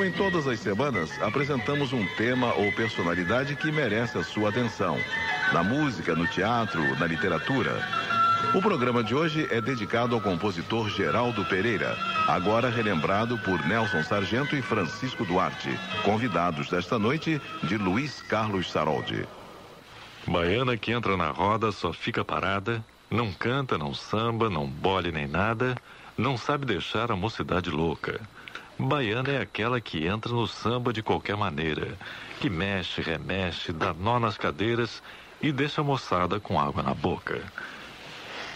Como em todas as semanas, apresentamos um tema ou personalidade que merece a sua atenção. Na música, no teatro, na literatura. O programa de hoje é dedicado ao compositor Geraldo Pereira, agora relembrado por Nelson Sargento e Francisco Duarte, convidados desta noite de Luiz Carlos Saroldi. Baiana que entra na roda só fica parada, não canta, não samba, não bole nem nada, não sabe deixar a mocidade louca. Baiana é aquela que entra no samba de qualquer maneira, que mexe, remexe, dá nó nas cadeiras e deixa a moçada com água na boca.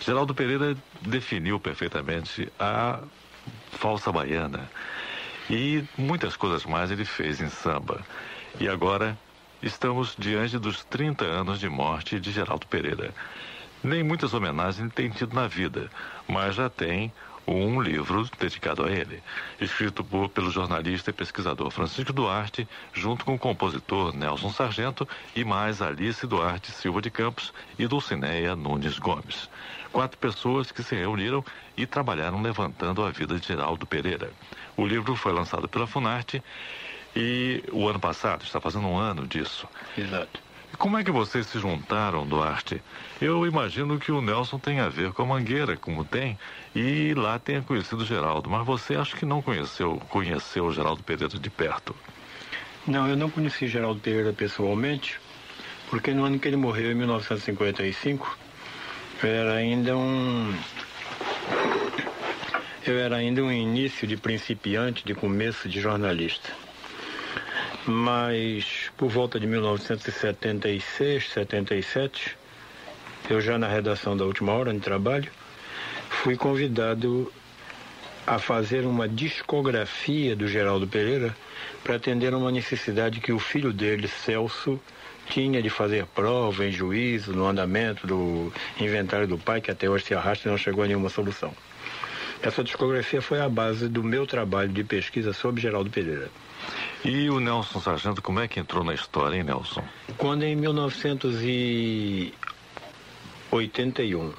Geraldo Pereira definiu perfeitamente a falsa baiana e muitas coisas mais ele fez em samba. E agora estamos diante dos 30 anos de morte de Geraldo Pereira. Nem muitas homenagens ele tem tido na vida, mas já tem um livro dedicado a ele, escrito pelo jornalista e pesquisador Francisco Duarte, junto com o compositor Nelson Sargento e mais Alice Duarte Silva de Campos e Dulcineia Nunes Gomes. 4 pessoas que se reuniram e trabalharam levantando a vida de Geraldo Pereira. O livro foi lançado pela Funarte e o ano passado, está fazendo um ano disso. Exato. Como é que vocês se juntaram, Duarte? Eu imagino que o Nelson tem a ver com a Mangueira, como tem, e lá tenha conhecido o Geraldo, mas você acho que não conheceu o Geraldo Pereira de perto. Não, eu não conheci Geraldo Pereira pessoalmente, porque no ano que ele morreu, em 1955, eu era ainda um início de principiante, de começo de jornalista. Mas por volta de 1976, 77, eu já na redação da Última Hora de trabalho, fui convidado a fazer uma discografia do Geraldo Pereira para atender a uma necessidade que o filho dele, Celso, tinha de fazer prova em juízo no andamento do inventário do pai, que até hoje se arrasta e não chegou a nenhuma solução. Essa discografia foi a base do meu trabalho de pesquisa sobre Geraldo Pereira. E o Nelson Sargento, como é que entrou na história, hein, Nelson? Quando em 1981,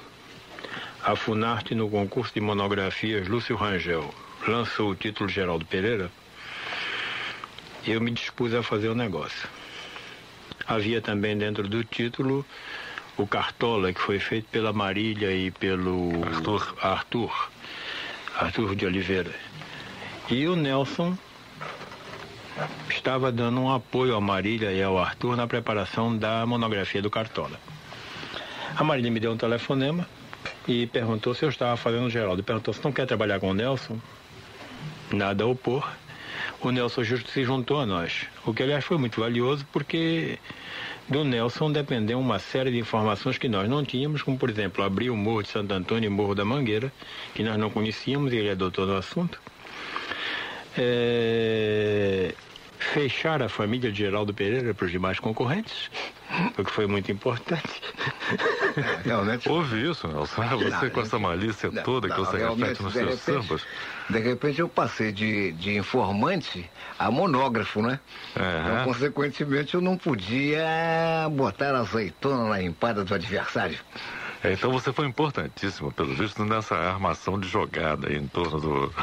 a Funarte, no concurso de monografias Lúcio Rangel, lançou o título Geraldo Pereira, eu me dispus a fazer o negócio. Havia também dentro do título o Cartola, que foi feito pela Marília e pelo Arthur de Oliveira. E o Nelson estava dando um apoio à Marília e ao Arthur na preparação da monografia do Cartola. A Marília me deu um telefonema e perguntou se eu estava fazendo o Geraldo. Perguntou se não quer trabalhar com o Nelson. Nada a opor. O Nelson justo se juntou a nós. O que, aliás, foi muito valioso porque do Nelson dependeu uma série de informações que nós não tínhamos, como, por exemplo, abrir o Morro de Santo Antônio e o Morro da Mangueira, que nós não conhecíamos e ele é doutor no assunto. Fechar a família de Geraldo Pereira para os demais concorrentes, o que foi muito importante. Realmente. Houve isso, Nelson. Você com essa malícia toda que você repete nos seus sambas. De repente eu passei de informante a monógrafo, né? Então, consequentemente, eu não podia botar azeitona na empada do adversário. Então você foi importantíssimo, pelo visto, nessa armação de jogada em torno do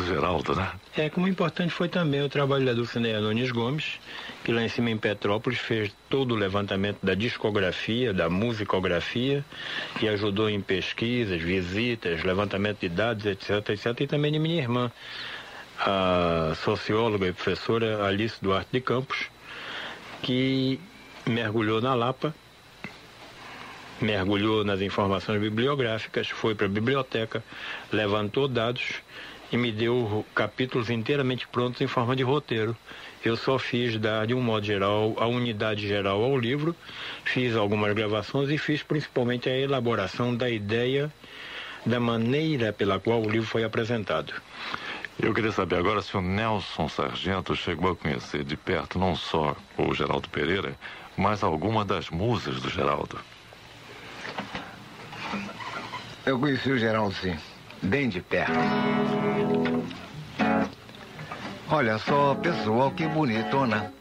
Geraldo, né? Como importante foi também o trabalho da Dulcineia Nunes Gomes, que lá em cima em Petrópolis fez todo o levantamento da discografia, da musicografia, e ajudou em pesquisas, visitas, levantamento de dados, etc, etc, e também de minha irmã, a socióloga e professora Alice Duarte de Campos, que mergulhou na Lapa, mergulhou nas informações bibliográficas, foi para a biblioteca, levantou dados e me deu capítulos inteiramente prontos em forma de roteiro. Eu só fiz dar, de um modo geral, a unidade geral ao livro, fiz algumas gravações e fiz principalmente a elaboração da ideia, da maneira pela qual o livro foi apresentado. Eu queria saber agora se o Nelson Sargento chegou a conhecer de perto não só o Geraldo Pereira, mas alguma das musas do Geraldo. Eu conheci o Geraldo, sim, bem de perto. Olha só, pessoal, que bonitona.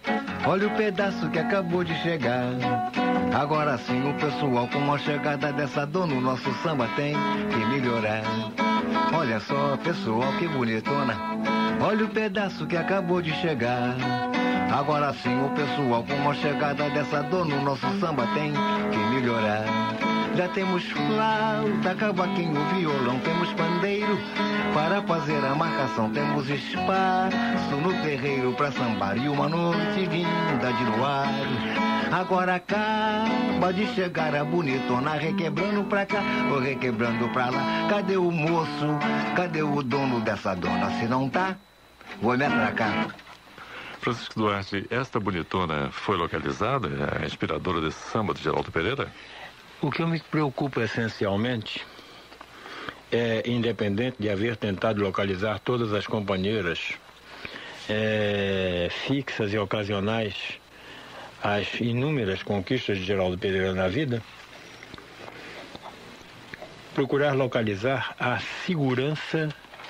Olha o pedaço que acabou de chegar. Agora sim, o pessoal, com a chegada dessa dona, o nosso samba tem que melhorar. Olha só, pessoal, que bonitona. Olha o pedaço que acabou de chegar. Agora sim o pessoal, com a chegada dessa dor no nosso samba tem que melhorar. Já temos flauta, cavaquinho, violão, temos pandeiro para fazer a marcação. Temos espaço no terreiro pra sambar e uma noite linda de luar. Agora acaba de chegar a bonitona, requebrando pra cá ou requebrando pra lá. Cadê o moço? Cadê o dono dessa dona? Se não tá, vou me atracar. Francisco Duarte, esta bonitona foi localizada, a inspiradora desse samba de Geraldo Pereira? O que me preocupa essencialmente é, independente de haver tentado localizar todas as companheiras fixas e ocasionais, as inúmeras conquistas de Geraldo Pereira na vida, procurar localizar a segurança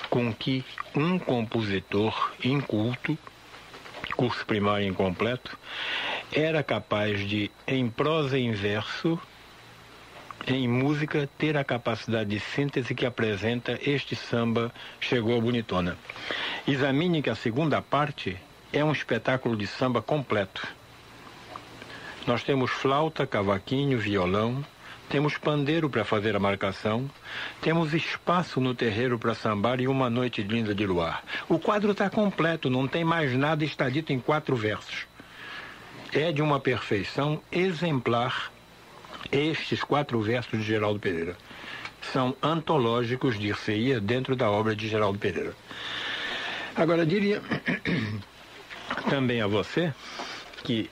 com que um compositor inculto, curso primário incompleto, era capaz de, em prosa e em verso, em música, ter a capacidade de síntese que apresenta este samba Chegou a Bonitona. Examine que a segunda parte é um espetáculo de samba completo. Nós temos flauta, cavaquinho, violão, temos pandeiro para fazer a marcação, temos espaço no terreiro para sambar e uma noite linda de luar. O quadro está completo, não tem mais nada, está dito em 4 versos. É de uma perfeição exemplar estes 4 versos de Geraldo Pereira. São antológicos, dir-se-ia, dentro da obra de Geraldo Pereira. Agora, diria também a você que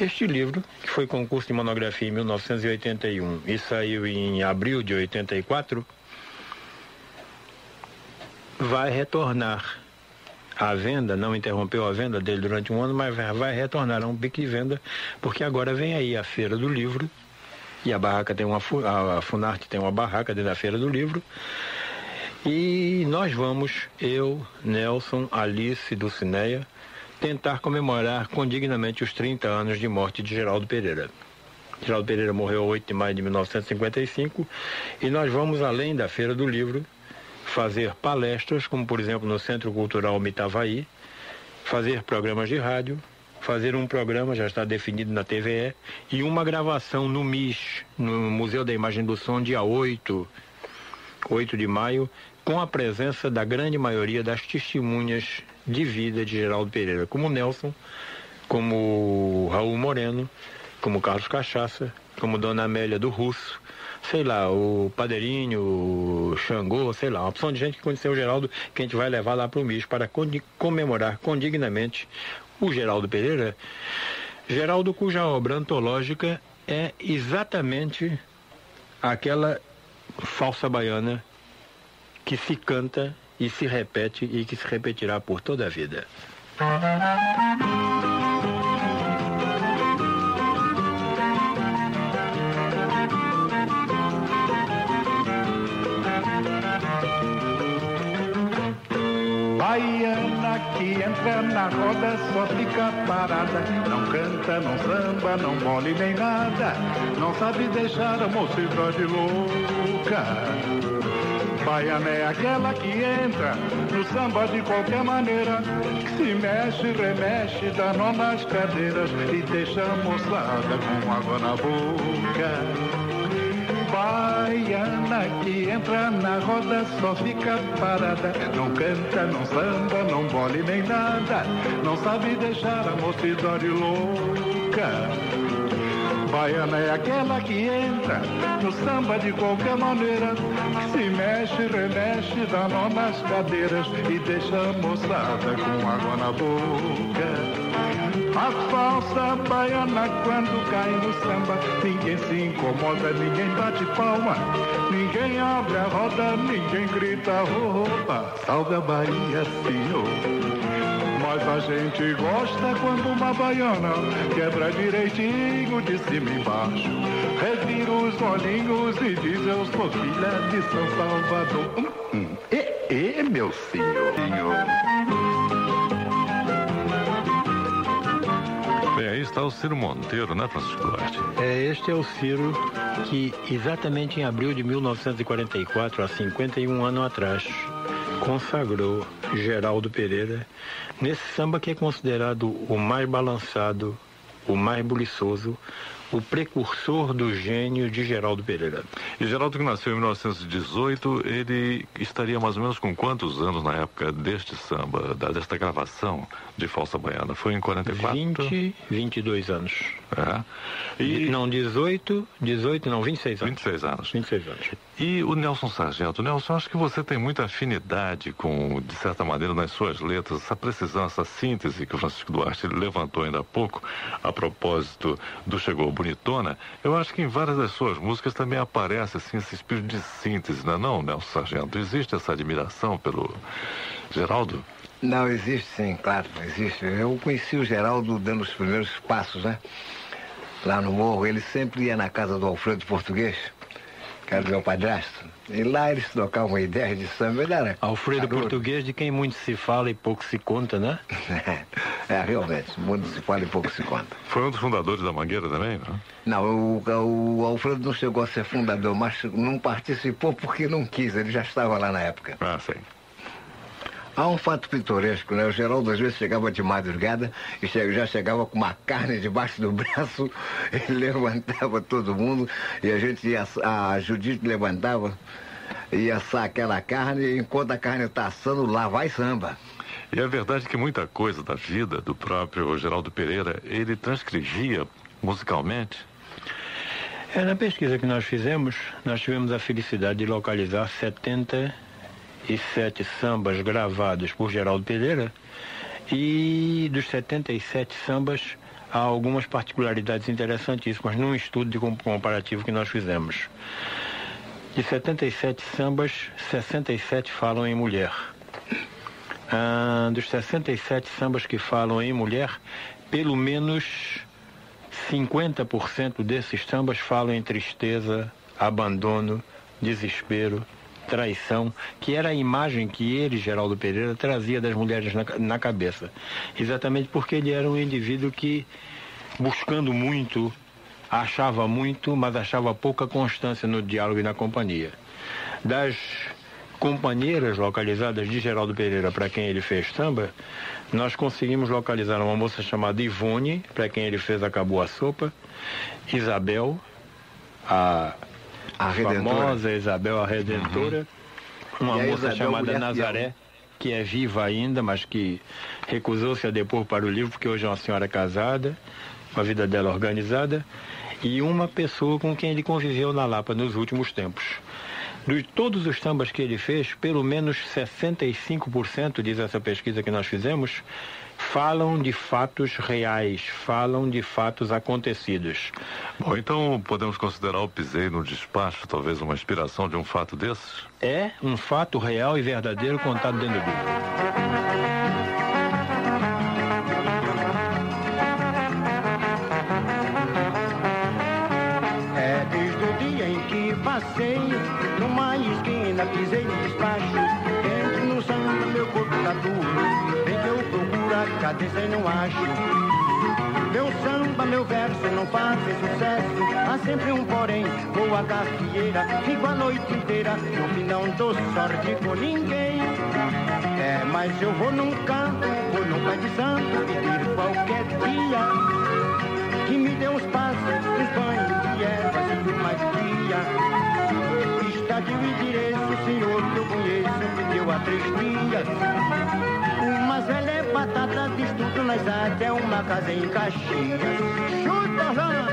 este livro, que foi concurso de monografia em 1981 e saiu em abril de 84, vai retornar à venda, não interrompeu a venda dele durante um ano, mas vai retornar a um pique de venda, porque agora vem aí a Feira do Livro, e a barraca tem a Funarte tem uma barraca dentro da Feira do Livro, e nós vamos, eu, Nelson, Alice, Dulcineia, tentar comemorar condignamente os 30 anos de morte de Geraldo Pereira. Geraldo Pereira morreu 8 de maio de 1955 e nós vamos, além da Feira do Livro, fazer palestras, como por exemplo no Centro Cultural Mitavaí, fazer programas de rádio, fazer um programa, já está definido na TVE, e uma gravação no MIS, no Museu da Imagem do Som, dia 8 de maio, com a presença da grande maioria das testemunhas de vida de Geraldo Pereira, como Nelson, como Raul Moreno, como Carlos Cachaça, como Dona Amélia do Russo, sei lá, o Padeirinho, o Xangô, sei lá, uma opção de gente que conheceu o Geraldo, que a gente vai levar lá para o MIS para comemorar condignamente o Geraldo Pereira. Geraldo, cuja obra antológica é exatamente aquela falsa baiana que se canta e se repete e que se repetirá por toda a vida. Baiana que entra na roda só fica parada, não canta, não samba, não mole nem nada, não sabe deixar a mocidade louca. Baiana é aquela que entra no samba de qualquer maneira, que se mexe, remexe, dá nó nas cadeiras e deixa a moçada com água na boca. Baiana que entra na roda só fica parada, não canta, não samba, não bole nem nada, não sabe deixar a mocidade louca. Baiana é aquela que entra no samba de qualquer maneira, que se mexe, remexe, dá nó nas cadeiras e deixa a moçada com água na boca. A falsa baiana quando cai no samba, ninguém se incomoda, ninguém bate palma, ninguém abre a roda, ninguém grita opa, salve a Bahia, senhor. Mas a gente gosta quando uma baiana quebra direitinho de cima e embaixo, revira os olhinhos e diz eu sou filha de São Salvador. Meu senhor. Bem, aí está o Ciro Monteiro, né, Francisco Duarte? Este é o Ciro que, exatamente em abril de 1944, há 51 anos atrás, consagrou Geraldo Pereira nesse samba que é considerado o mais balançado, o mais buliçoso, o precursor do gênio de Geraldo Pereira. E Geraldo, que nasceu em 1918, ele estaria mais ou menos com quantos anos na época deste samba, desta gravação de Falsa Baiana? Foi em 44? 22 anos. É. Não, 26 anos. 26 anos. 26 anos. E o Nelson Sargento. Nelson, acho que você tem muita afinidade com, de certa maneira, nas suas letras, essa precisão, essa síntese que o Francisco Duarte levantou ainda há pouco, a propósito do Chegou Bonitona. Eu acho que em várias das suas músicas também aparece assim, esse espírito de síntese, não, Nelson Sargento? Existe essa admiração pelo Geraldo? Não, existe sim, claro, existe. Eu conheci o Geraldo dando os primeiros passos, né? Lá no morro, ele sempre ia na casa do Alfredo Português, que era meu padrasto. E lá eles trocavam ideias de samba. Ele era Alfredo Português, de quem muito se fala e pouco se conta, né? Realmente, muito se fala e pouco se conta. Foi um dos fundadores da Mangueira também, não? Não, o Alfredo não chegou a ser fundador, mas não participou porque não quis, ele já estava lá na época. Ah, sim. Há um fato pitoresco, né? O Geraldo às vezes chegava de madrugada e já chegava com uma carne debaixo do braço, ele levantava todo mundo e a Judite levantava e ia assar aquela carne e enquanto a carne está assando, lá vai samba. E é verdade que muita coisa da vida do próprio Geraldo Pereira, ele transcrevia musicalmente? Na pesquisa que nós fizemos, nós tivemos a felicidade de localizar 77 sambas gravados por Geraldo Pereira e dos 77 sambas há algumas particularidades interessantíssimas num estudo de comparativo que nós fizemos. De 77 sambas, 67 falam em mulher. Dos 67 sambas que falam em mulher, pelo menos 50% desses sambas falam em tristeza, abandono, desespero, traição, que era a imagem que ele, Geraldo Pereira, trazia das mulheres na cabeça. Exatamente porque ele era um indivíduo que, buscando muito, achava muito, mas achava pouca constância no diálogo e na companhia. Das companheiras localizadas de Geraldo Pereira para quem ele fez samba, nós conseguimos localizar uma moça chamada Ivone, para quem ele fez Acabou a Sopa, Isabel, a famosa Isabel a Redentora, uma moça chamada Nazaré, que é viva ainda, mas que recusou-se a depor para o livro, porque hoje é uma senhora casada, com a vida dela organizada, e uma pessoa com quem ele conviveu na Lapa nos últimos tempos. De todos os sambas que ele fez, pelo menos 65%, diz essa pesquisa que nós fizemos, falam de fatos reais, falam de fatos acontecidos. Bom, então podemos considerar o Pisei no Despacho talvez uma inspiração de um fato desses? É um fato real e verdadeiro contado dentro do livro. É desde o dia em que passei numa esquina, pisei no despacho, entro no samba, meu corpo tá duro, vem que eu procuro a cadência e não acho. Meu samba, meu verso não fazem sucesso, há sempre um porém, vou a gafieira, fico a noite inteira, no fim não dou sorte com ninguém. Mas eu vou num canto, vou num pai de santo, pedir qualquer dia que me dê uns passos, uns banhos de ervas e uma guia. Está aqui o endereço, o senhor que eu conheço me deu há 3 dias. Umas velhas batatas de estudo nas artes, é uma casa em Caxias. Chuta, Orlando!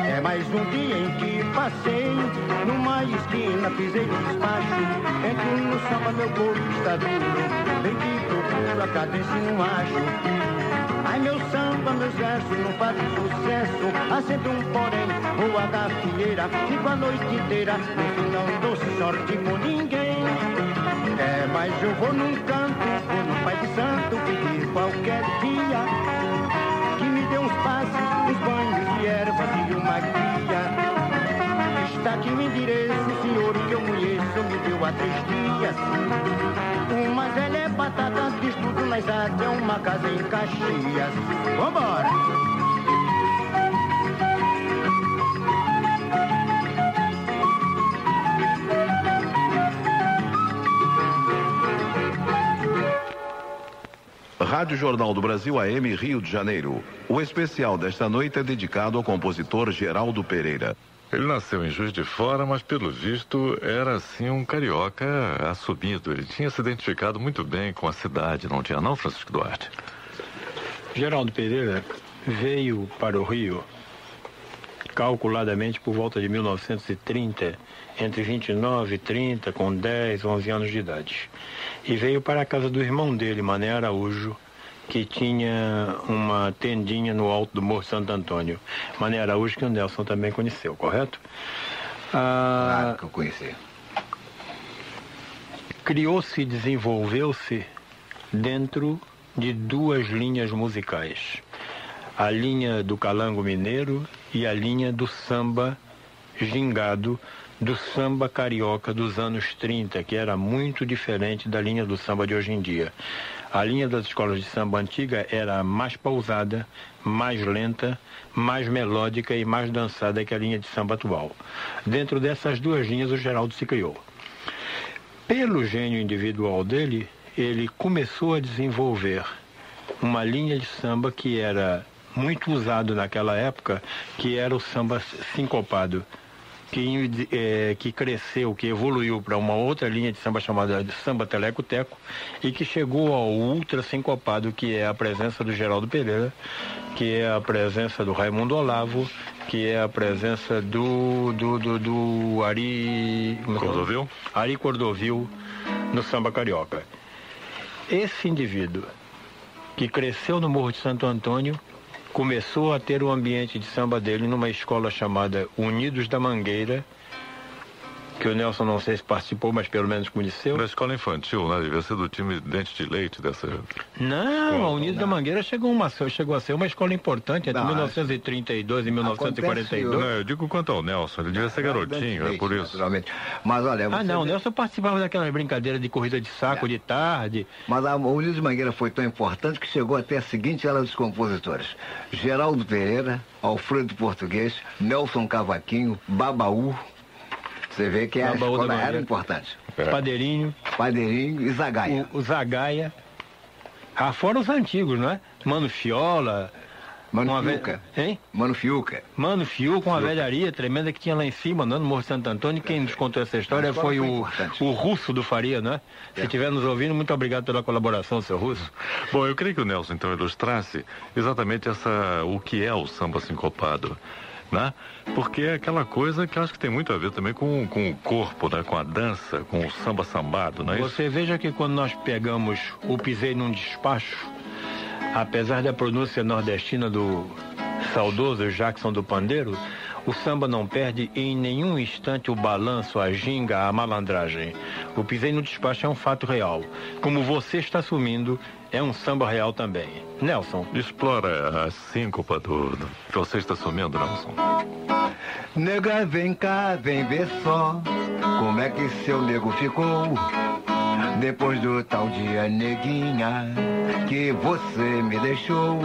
É mais um dia em que passei numa esquina, pisei no despacho, entro no samba, meu corpo está duro, vem que procuro a cadência e não acho. Ai, meu samba, meus versos não fazem sucesso, há sempre um porém, vou a gafieira, fico a noite inteira, no fim não dou sorte com ninguém. Mas eu vou num canto, vou no pai de santo, pedir qualquer dia que me dê uns passes, uns banhos de ervas e uma guia. Está aqui o endereço, o senhor que eu conheço me deu há 3 dias. Umas velhas batatas de estudo nas artes, é uma casa em Caxias. Vambora! Rádio Jornal do Brasil AM Rio de Janeiro. O especial desta noite é dedicado ao compositor Geraldo Pereira. Ele nasceu em Juiz de Fora, mas pelo visto era assim um carioca assumido. Ele tinha se identificado muito bem com a cidade, não tinha não, Francisco Duarte? Geraldo Pereira veio para o Rio calculadamente por volta de 1930, entre 29 e 30, com 10, 11 anos de idade. E veio para a casa do irmão dele, Mané Araújo, que tinha uma tendinha no alto do Morro Santo Antônio. Mané Araújo, que o Nelson também conheceu, correto? Claro que eu conheci. Criou-se e desenvolveu-se dentro de duas linhas musicais. A linha do calango mineiro e a linha do samba gingado, do samba carioca dos anos 30, que era muito diferente da linha do samba de hoje em dia. A linha das escolas de samba antiga era mais pausada, mais lenta, mais melódica e mais dançada que a linha de samba atual. Dentro dessas duas linhas o Geraldo se criou. Pelo gênio individual dele, ele começou a desenvolver uma linha de samba que era muito usado naquela época, que era o samba sincopado, que cresceu, que evoluiu para uma outra linha de samba chamada de samba teleco-teco e que chegou ao ultra sincopado, que é a presença do Geraldo Pereira, que é a presença do Raimundo Olavo, que é a presença do Ari Cordovil? Ari Cordovil no samba carioca. Esse indivíduo que cresceu no Morro de Santo Antônio começou a ter o ambiente de samba dele numa escola chamada Unidos da Mangueira, que o Nelson não sei se participou, mas pelo menos conheceu. Na escola infantil, né? Devia ser do time Dente de Leite dessa... Não, a Unidos da Mangueira chegou a ser uma escola importante entre 1932 e 1942. Não, eu digo quanto ao Nelson, ele devia ser garotinho, é por isso. Naturalmente. Mas olha... o Nelson participava daquela brincadeira de corrida de saco de tarde. Mas a Unidos de Mangueira foi tão importante que chegou até a seguinte ala dos compositores: Geraldo Pereira, Alfredo Português, Nelson Cavaquinho, Babaú. Você vê que a escola era importante. Padeirinho e Zagaia. O Zagaia. Fora os antigos, não é? Mano Fiola. Mano Fiuca. Hein? Mano Fiuca. Mano Fiuca, uma velharia tremenda que tinha lá em cima, no Morro Santo Antônio. Quem nos contou essa história foi o Russo do Faria, não é? Se estiver nos ouvindo, muito obrigado pela colaboração, seu Russo. Bom, eu creio que o Nelson, então, ilustrasse exatamente o que é o samba sincopado. Né? Porque é aquela coisa que acho que tem muito a ver também com o corpo, né? Com a dança, com o samba sambado, não é isso? Você veja que quando nós pegamos o Pisei num Despacho, apesar da pronúncia nordestina do saudoso Jackson do Pandeiro, o samba não perde em nenhum instante o balanço, a ginga, a malandragem. O Pisei no Despacho é um fato real. Como você está assumindo, é um samba real também. Nelson. Explora a síncopa do que você está assumindo, Nelson. Nega, vem cá, vem ver só como é que seu nego ficou depois do tal dia, neguinha, que você me deixou.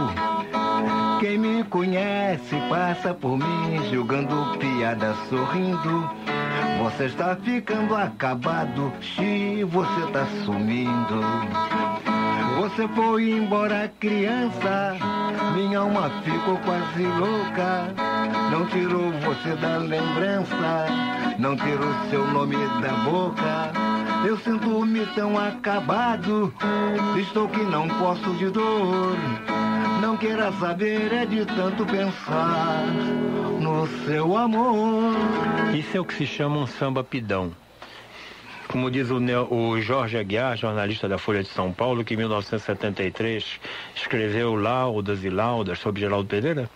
Quem me conhece passa por mim jogando piada, sorrindo. Você está ficando acabado, você está sumindo. Você foi embora criança, minha alma ficou quase louca. Não tirou você da lembrança, não tirou seu nome da boca. Eu sinto-me tão acabado, estou que não posso de dor. Não queira saber, é de tanto pensar no seu amor. Isso é o que se chama um samba pidão. Como diz o Jorge Aguiar, jornalista da Folha de São Paulo, que em 1973 escreveu Laudas e Laudas sobre Geraldo Pereira,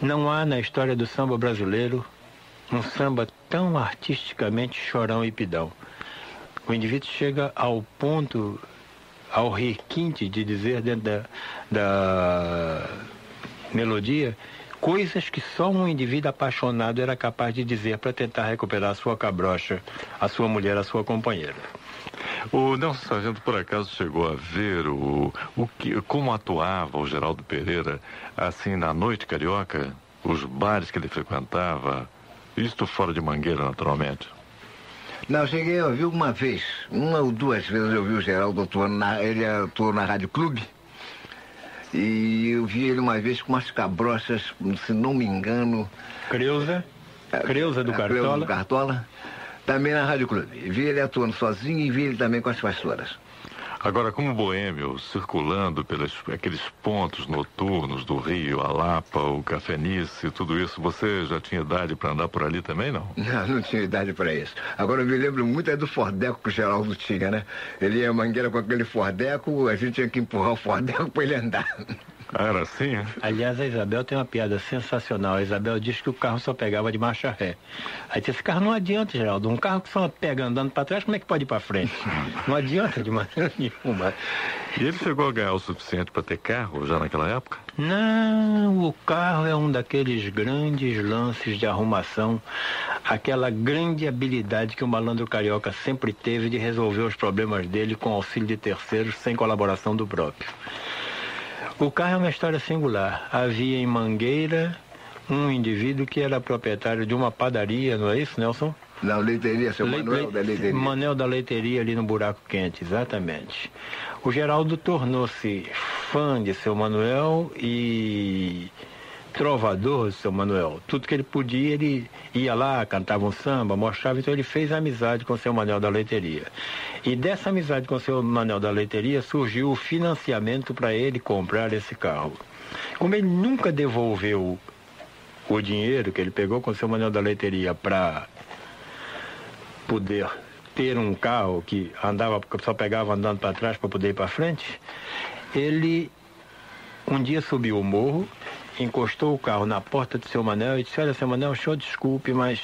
não há na história do samba brasileiro um samba tão artisticamente chorão e pidão. O indivíduo chega ao ponto, ao requinte de dizer dentro da melodia coisas que só um indivíduo apaixonado era capaz de dizer para tentar recuperar a sua cabrocha, a sua mulher, a sua companheira. O Nelson Sargento, por acaso, chegou a ver como atuava o Geraldo Pereira, assim, na noite carioca? Os bares que ele frequentava, isto fora de Mangueira, naturalmente. Não, cheguei a ouvir uma vez. 1 ou 2 vezes eu vi o Geraldo atuando, ele atuou na Rádio Clube. E eu vi ele uma vez com umas cabrochas, se não me engano... Creuza do Cartola. Creuza do Cartola. Também na Rádio Clube. Vi ele atuando sozinho e vi ele também com as pastoras. Agora, como boêmio, circulando pelos aqueles pontos noturnos do Rio, a Lapa, o Cafenice, tudo isso, você já tinha idade para andar por ali também, não? Não tinha idade para isso. Agora eu me lembro muito do Fordeco que o Geraldo tinha, né? Ele ia Mangueira com aquele Fordeco, a gente tinha que empurrar o Fordeco para ele andar. Era assim, hein? Aliás, a Isabel tem uma piada sensacional. A Isabel diz que o carro só pegava de marcha ré. Aí disse, esse carro não adianta, Geraldo. Um carro que só pega andando para trás, como é que pode ir para frente? Não adianta de maneira nenhuma. E ele chegou a ganhar o suficiente para ter carro já naquela época? Não, o carro é um daqueles grandes lances de arrumação. Aquela grande habilidade que o malandro carioca sempre teve de resolver os problemas dele com auxílio de terceiros, sem colaboração do próprio. O carro é uma história singular. Havia em Mangueira um indivíduo que era proprietário de uma padaria, não é isso, Nelson? Não, leiteria, seu Manuel da leiteria. Manuel da leiteria ali no Buraco Quente, exatamente. O Geraldo tornou-se fã de seu Manuel e trovador de seu Manuel. Tudo que ele podia, ele ia lá, cantava um samba, mostrava, então ele fez amizade com seu Manuel da leiteria. E dessa amizade com seu Manuel da leiteria surgiu o financiamento para ele comprar esse carro. Como ele nunca devolveu o dinheiro que ele pegou com seu Manuel da leiteria para poder ter um carro que andava, só pegava andando para trás para poder ir para frente, ele um dia subiu o morro, encostou o carro na porta do seu Manuel e disse, olha, seu Manuel, senhor, desculpe, mas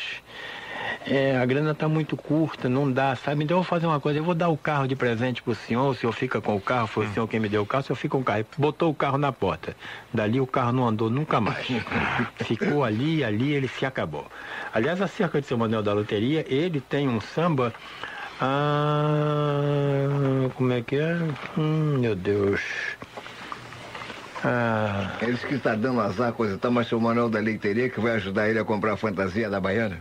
a grana está muito curta, não dá, sabe? Então eu vou fazer uma coisa, eu vou dar o carro de presente pro senhor, o senhor fica com o carro, foi o senhor quem me deu o carro, o senhor fica com o carro. E botou o carro na porta. Dali o carro não andou nunca mais. Ficou ali, ele se acabou. Aliás, acerca de seu Manuel da loteria, ele tem um samba... como é que é? Meu Deus... Eles que está dando azar, coisa e tal, mas seu Manuel da leiteria que vai ajudar ele a comprar a fantasia da Baiana?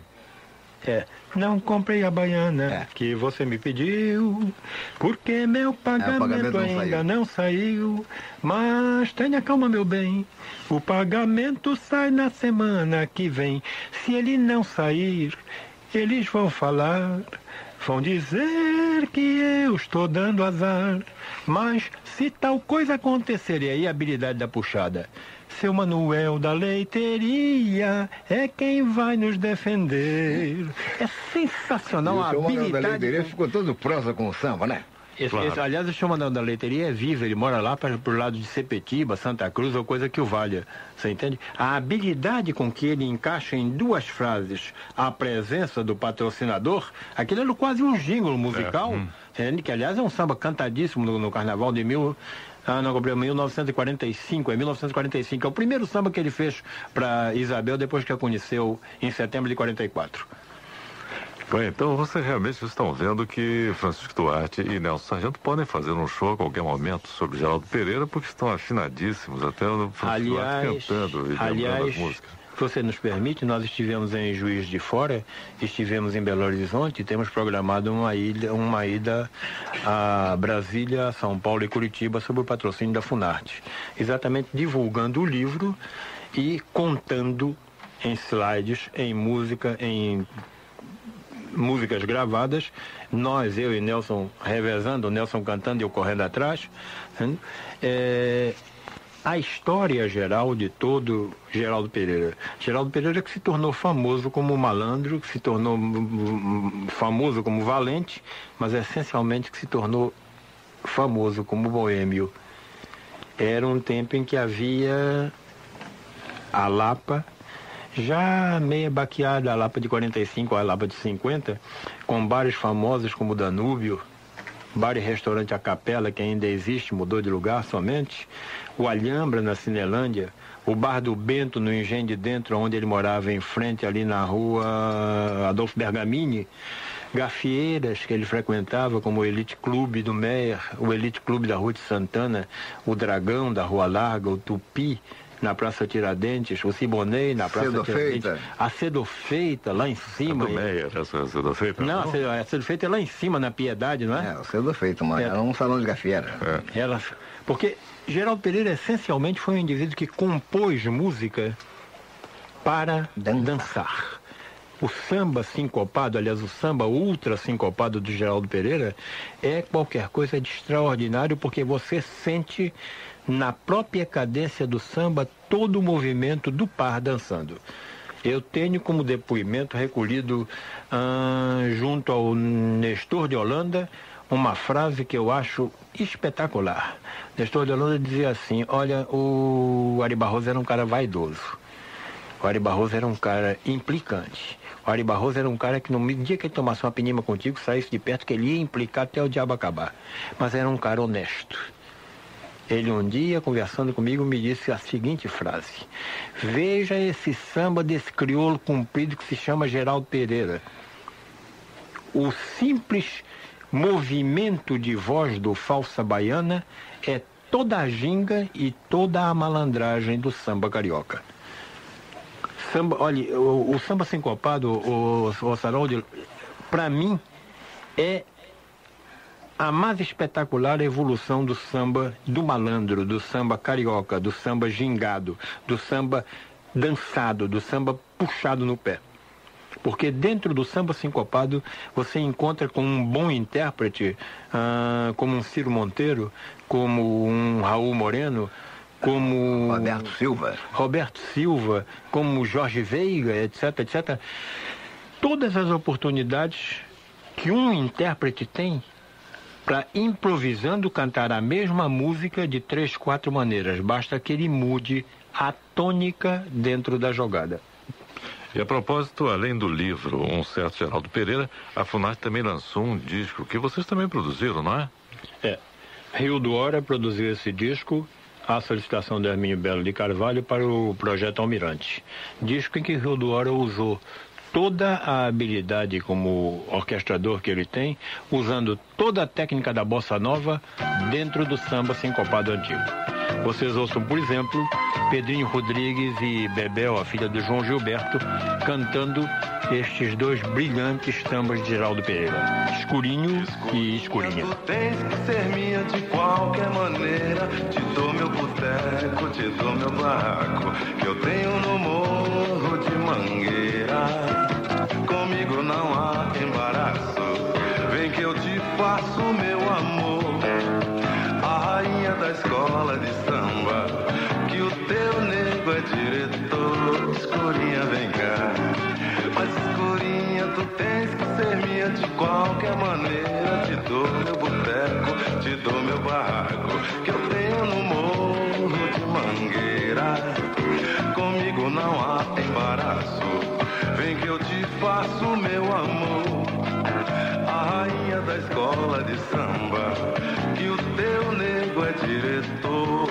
Não comprei a Baiana que você me pediu, porque meu pagamento ainda não saiu. Mas tenha calma, meu bem, o pagamento sai na semana que vem. Se ele não sair, eles vão falar, vão dizer que eu estou dando azar. Mas se tal coisa acontecer, e aí a habilidade da puxada, seu Manuel da leiteria é quem vai nos defender. É sensacional a habilidade. O Manuel da leiteria ficou todo prosa com o samba, né? Aliás, o seu Manuel da leiteria é vivo, ele mora lá para o lado de Sepetiba, Santa Cruz, ou coisa que o valha. Você entende? A habilidade com que ele encaixa em 2 frases a presença do patrocinador, aquilo era quase um jingle musical, que aliás é um samba cantadíssimo no carnaval de 1945, é 1945. É o primeiro samba que ele fez para Isabel depois que a conheceu em setembro de 44. Bom, então vocês realmente estão vendo que Francisco Duarte e Nelson Sargento podem fazer um show a qualquer momento sobre Geraldo Pereira, porque estão afinadíssimos, até o Francisco Duarte cantando e lembrando as músicas. Se você nos permite, nós estivemos em Juiz de Fora, estivemos em Belo Horizonte e temos programado uma ida a Brasília, São Paulo e Curitiba sob o patrocínio da Funarte, exatamente divulgando o livro e contando em slides, em música, em músicas gravadas, nós, eu e Nelson revezando, o Nelson cantando e eu correndo atrás, a história geral de todo Geraldo Pereira. Geraldo Pereira que se tornou famoso como malandro, que se tornou famoso como valente, mas essencialmente que se tornou famoso como boêmio. Era um tempo em que havia a Lapa, já meia baqueada, a Lapa de 45, a Lapa de 50, com bares famosos como o Danúbio, bar e restaurante A Capela, que ainda existe, mudou de lugar somente, o Alhambra na Cinelândia, o bar do Bento no Engenho de Dentro, onde ele morava em frente ali na rua Adolfo Bergamini, gafieiras que ele frequentava, como o Elite Clube do Meier, o Elite Clube da Rua de Santana, o Dragão da Rua Larga, o Tupi, na Praça Tiradentes, o Siboney na Praça Tiradentes. A Cedo Feita, lá em cima. Essa Cedo Feita? Não, a Cedo Feita é lá em cima, na Piedade, não é? É, o Cedo Feita, mano. Era um salão de gafieira. Porque Geraldo Pereira, essencialmente, foi um indivíduo que compôs música para dançar. O samba sincopado, aliás, o samba ultra sincopado do Geraldo Pereira é qualquer coisa de extraordinário, porque você sente na própria cadência do samba todo o movimento do par dançando. Eu tenho como depoimento recolhido junto ao Nestor de Holanda uma frase que eu acho espetacular. Nestor de Holanda dizia assim: olha, o Ari Barroso era um cara vaidoso. O Ari Barroso era um cara implicante. O Ari Barroso era um cara que no dia que ele tomasse uma pinima contigo, saísse de perto, que ele ia implicar até o diabo acabar. Mas era um cara honesto. Ele um dia, conversando comigo, me disse a seguinte frase: veja esse samba desse crioulo comprido que se chama Geraldo Pereira. O simples movimento de voz do Falsa Baiana é toda a ginga e toda a malandragem do samba carioca. Olha, o samba sincopado, o Saroldi, para mim, é a mais espetacular evolução do samba do malandro, do samba carioca, do samba gingado, do samba dançado, do samba puxado no pé. Porque dentro do samba sincopado você encontra com um bom intérprete, como um Ciro Monteiro, como um Raul Moreno, como Roberto Silva, como Jorge Veiga, etc, etc. Todas as oportunidades que um intérprete tem para, improvisando, cantar a mesma música de 3, 4 maneiras. Basta que ele mude a tônica dentro da jogada. E a propósito, além do livro Um Certo Geraldo Pereira, a FUNARTE também lançou um disco que vocês também produziram, não é? Rio do Hora produziu esse disco à solicitação do Hermínio Belo de Carvalho para o projeto Almirante. Disco em que Rio do Hora usou toda a habilidade como orquestrador que ele tem, usando toda a técnica da bossa nova dentro do samba sincopado antigo. Vocês ouçam, por exemplo, Pedrinho Rodrigues e Bebel, a filha do João Gilberto, cantando estes dois brilhantes sambas de Geraldo Pereira, Escurinho e Escurinha. Tu tens que ser minha de qualquer maneira, te dou meu boteco, te dou meu barraco, que eu tenho no Morro de Mangueira. Comigo não há embaraço, vem que eu te faço meu amor, a rainha da escola de samba, que o teu nego é diretor. Escurinha, vem cá, mas escurinha, tu tens que ser minha de qualquer maneira, te dou meu boteco, te dou meu barraco, que eu tenho no Morro de Mangueira. Comigo não há embaraço, vem que eu te faço meu amor, a rainha da escola de samba, que o teu nego é diretor.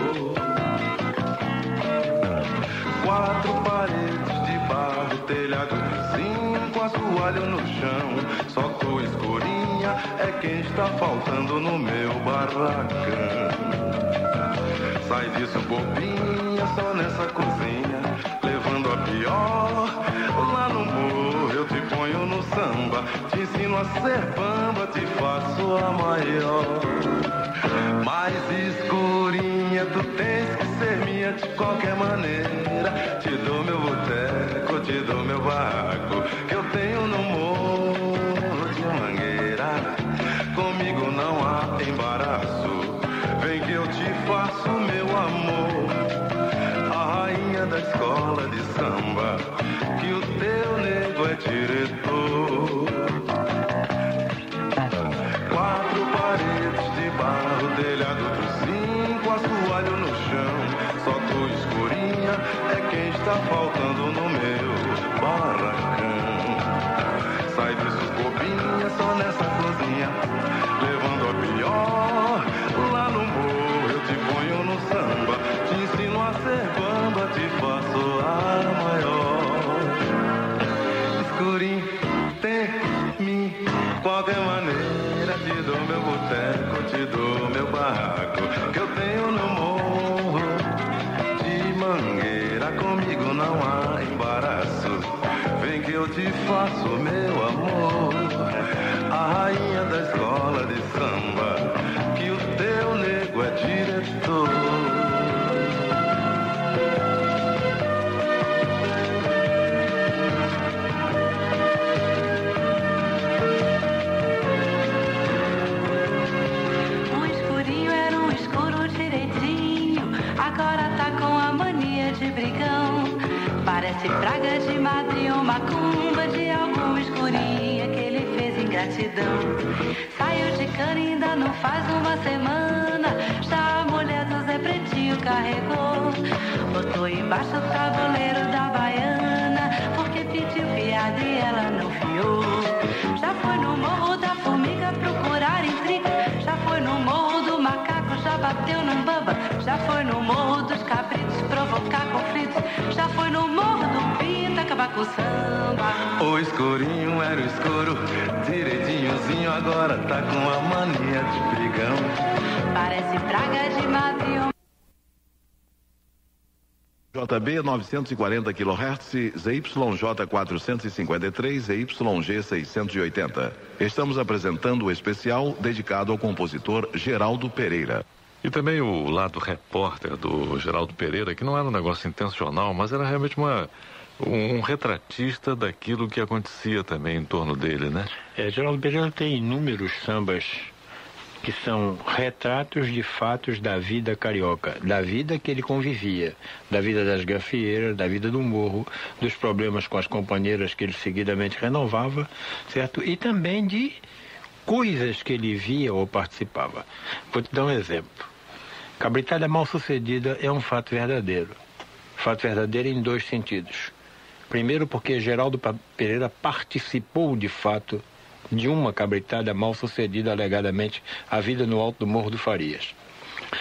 4 paredes de barro, telhado de zinco, assoalho no chão, só tu, escurinha, é quem está faltando no meu barracão. Sai disso, bobinha, só nessa cozinha, levando a pior. Lá no morro eu te ponho no samba, te ensino a ser bamba, te faço a maior. Mas escurinha, tu tens que ser minha de qualquer maneira, te dou meu boteco, te dou meu barraco, que eu tenho no Morro de Mangueira. Comigo não há embaraço, vem que eu te faço meu amor, a rainha da escola de samba, que o teu nego é diretor. 4 paredes de barro, telhado de zinco, assoalho no chão, só tu, escurinha, é quem está faltando no meu barracão. Sai disso, bobinha, só nessa cozinha, levando a pior. Lá no morro eu te ponho no samba, te ensino a ser bamba, te faço a maior. Escurinho, tem-me qualquer maneira, te dou meu boteco, te dou meu barraco, que eu tenho no Morro de Mangueira. não há embaraço. Vem que eu te faço, meu amor, a rainha da escola de samba, que o teu nego é diretor. O escurinho era um escuro direitinho, agora tá com a mania de brigão. Parece praga de madre ou macumba de alguma escurinha que ele fez ingratidão. Saiu de cana e ainda não faz uma semana, já a mulher do Zé Pretinho carregou. Botou embaixo o tabuleiro da baiana, porque pediu fiado e ela não fiou. Já foi no morro da formiga procurar intriga, já foi no morro do macaco, já bateu num bamba, já foi no morro dos cabritos provocar conflitos, já foi no morro do pinto acabar com o samba. O escurinho era o escuro, direitinhozinho, agora tá com a mania de brigão. Parece praga de madre. JB 940 kHz, ZYJ 453, ZYG 680. Estamos apresentando o especial dedicado ao compositor Geraldo Pereira. E também o lado repórter do Geraldo Pereira, que não era um negócio intencional, mas era realmente um retratista daquilo que acontecia também em torno dele, né? Geraldo Pereira tem inúmeros sambas que são retratos de fatos da vida carioca, da vida que ele convivia, da vida das gafieiras, da vida do morro, dos problemas com as companheiras que ele seguidamente renovava, certo? E também de coisas que ele via ou participava. Vou te dar um exemplo. Cabritada mal sucedida é um fato verdadeiro. Fato verdadeiro em dois sentidos. Primeiro, porque Geraldo Pereira participou de fato de uma cabritada mal sucedida, alegadamente, a vida no alto do Morro do Farias.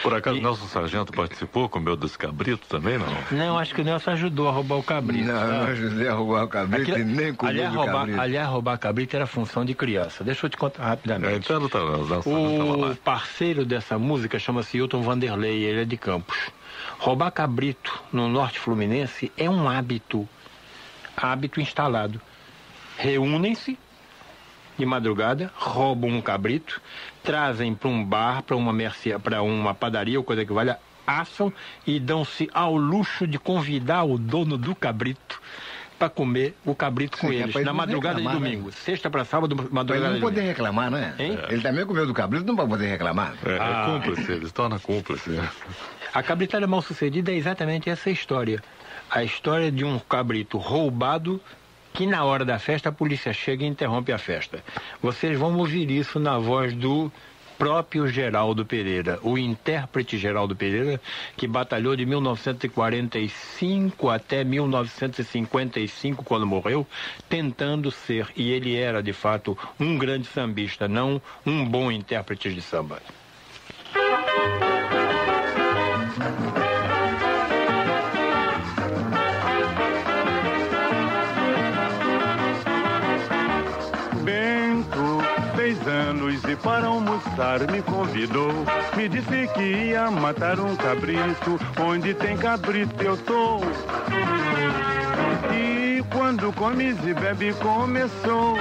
Por acaso Nelson Sargento participou com o meu dos cabritos também, não? Não, acho que o Nelson ajudou a roubar o cabrito. Não, não ajudei a roubar o cabrito e nem com o cabrito. Aliás, roubar cabrito era função de criança. Deixa eu te contar rapidamente. O parceiro dessa música chama-se Hilton Vanderlei, ele é de Campos. Roubar cabrito no norte fluminense é um hábito instalado. Reúnem-se de madrugada, roubam um cabrito, trazem para um bar, para uma padaria ou coisa que valha, assam e dão-se ao luxo de convidar o dono do cabrito para comer o cabrito com eles, na madrugada de domingo. Né? Sexta para sábado, madrugada de domingo. Ele não poder reclamar, né? Ele também comeu do cabrito, não vai poder reclamar. É cúmplice, eles tornam cúmplice. A cabritada mal sucedida é exatamente essa história. A história de um cabrito roubado que na hora da festa a polícia chega e interrompe a festa. Vocês vão ouvir isso na voz do próprio Geraldo Pereira, o intérprete Geraldo Pereira, que batalhou de 1945 até 1955, quando morreu, tentando ser, e ele era de fato um grande sambista, não um bom intérprete de samba. Anos e para almoçar me convidou. Me disse que ia matar um cabrito. Onde tem cabrito eu tô. E quando comes e bebe começou.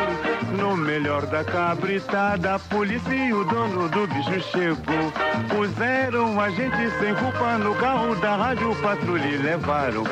No melhor da cabritada, a polícia e o dono do bicho chegou. Puseram a gente sem culpa no carro da rádio patrulha e levaram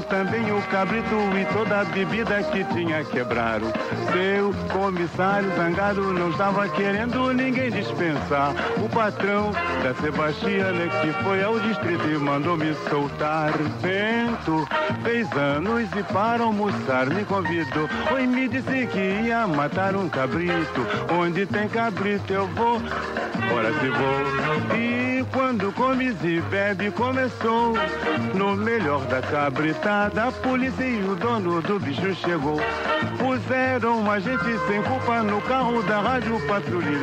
também o cabrito e toda a bebida que tinha quebraram. Seu comissário zangado não estava querendo ninguém dispensar. O patrão da Sebastiana que foi ao distrito e mandou me soltar. Bento fez anos e para almoçar me convidou. Oi, me disse que ia matar um cabrito. Onde tem cabrito eu vou, ora se vou. E quando comes e bebe começou. No melhor da cabritada, a polícia e o dono do bicho chegou. Puseram a gente sem culpa no carro da rádio patrulha e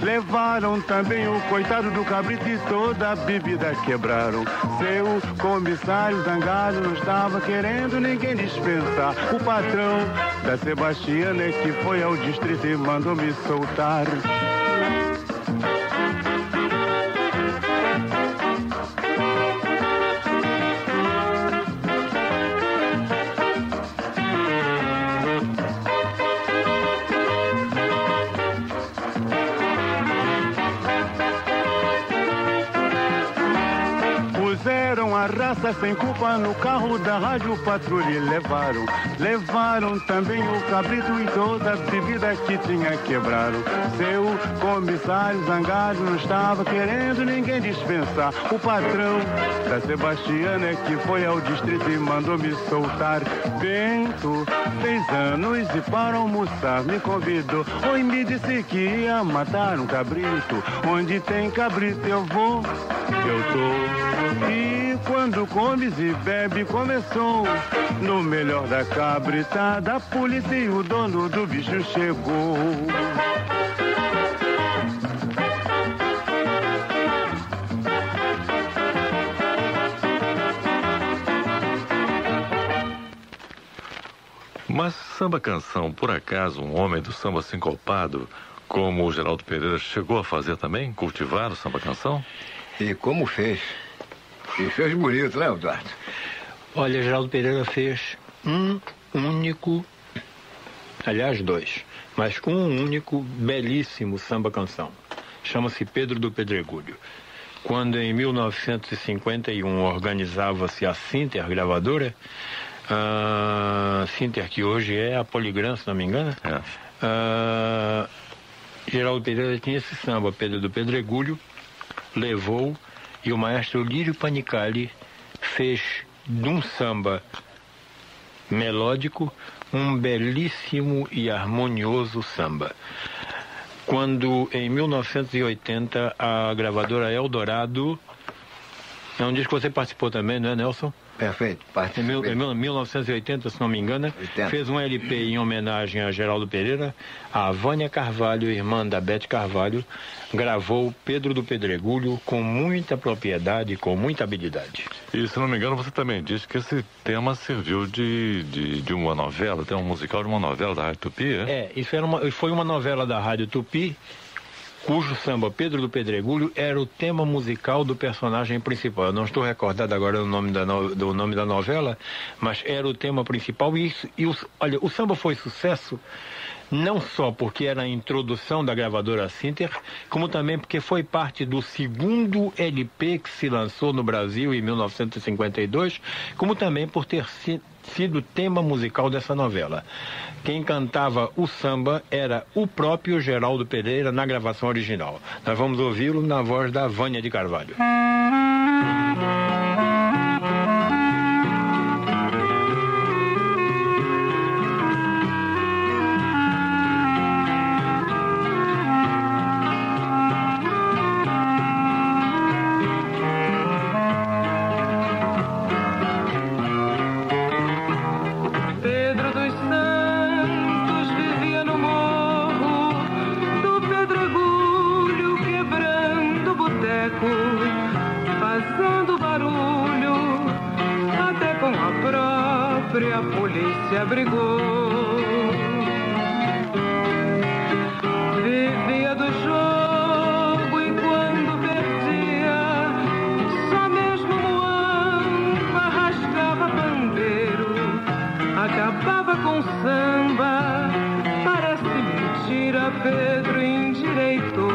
levaram também o coitado do cabrito e toda a bebida quebraram. Seu comissário zangado não estava querendo ninguém dispensar. O patrão da Sebastiana que foi ao distrito e mandou me soltar. criança sem culpa no carro da rádio patrulha levaram. Levaram também o cabrito e toda a bebida que tinha quebraram. Seu comissário zangado não estava querendo ninguém dispensar. O patrão da Sebastiana é que foi ao distrito e mandou me soltar. Bento, 6 anos e para almoçar me convidou. Oi, me disse que ia matar um cabrito. Onde tem cabrito eu vou, eu tô. E quando comes e bebe começou. No melhor da cabritada, a polícia e o dono do bicho chegou. Mas samba canção, por acaso, um homem do samba sincopado, como o Geraldo Pereira, chegou a fazer também? Cultivar o samba canção? E como fez? E fez bonito, né, Eduardo? Olha, Geraldo Pereira fez um único, aliás 2, mas um único belíssimo samba-canção. Chama-se Pedro do Pedregulho. Quando em 1951 organizava-se a Sinter gravadora, a Sinter, que hoje é a Poligram, se não me engano, Geraldo Pereira tinha esse samba, Pedro do Pedregulho, levou, e o maestro Lírio Panicali fez de um samba melódico um belíssimo e harmonioso samba. Quando em 1980 a gravadora Eldorado, é um disco que você participou também, não é, Nelson? Perfeito, participei. Em 1980, se não me engano, 80. Fez um LP em homenagem a Geraldo Pereira. A Vânia Carvalho, irmã da Bete Carvalho, gravou Pedro do Pedregulho com muita propriedade, com muita habilidade. E, se não me engano, você também disse que esse tema serviu de uma novela, tema musical de uma novela da Rádio Tupi, é? Isso foi uma novela da Rádio Tupi, cujo samba Pedro do Pedregulho era o tema musical do personagem principal. Eu não estou recordado agora do nome da novela, mas era o tema principal. Olha, o samba foi sucesso não só porque era a introdução da gravadora Sinter, como também porque foi parte do segundo LP que se lançou no Brasil em 1952, como também por ter sido tema musical dessa novela. Quem cantava o samba era o próprio Geraldo Pereira na gravação original. Nós vamos ouvi-lo na voz da Vânia de Carvalho. A polícia brigou. Vivia do jogo e quando perdia, só mesmo moamba, rasgava bandeiro, acabava com samba. Parece mentira, Pedro endireitou.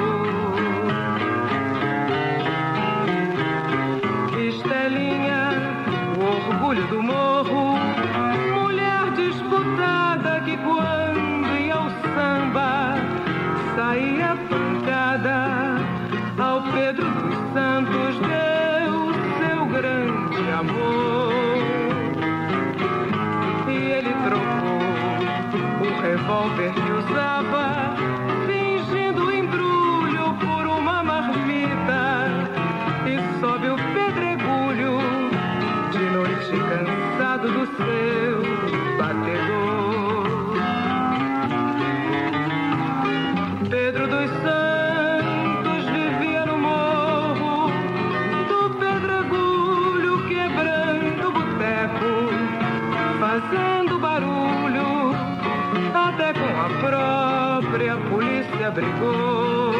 Estelinha, o orgulho do morro, que quando ia ao samba saía pancada, ao Pedro dos Santos deu seu grande amor. E ele trocou o revólver que usava, fingindo embrulho por uma marmita, e sobe o pedregulho de noite cansado do seu batedor. Pedro dos Santos vivia no morro do Pedregulho, quebrando boteco, fazendo barulho, até com a própria polícia brigou.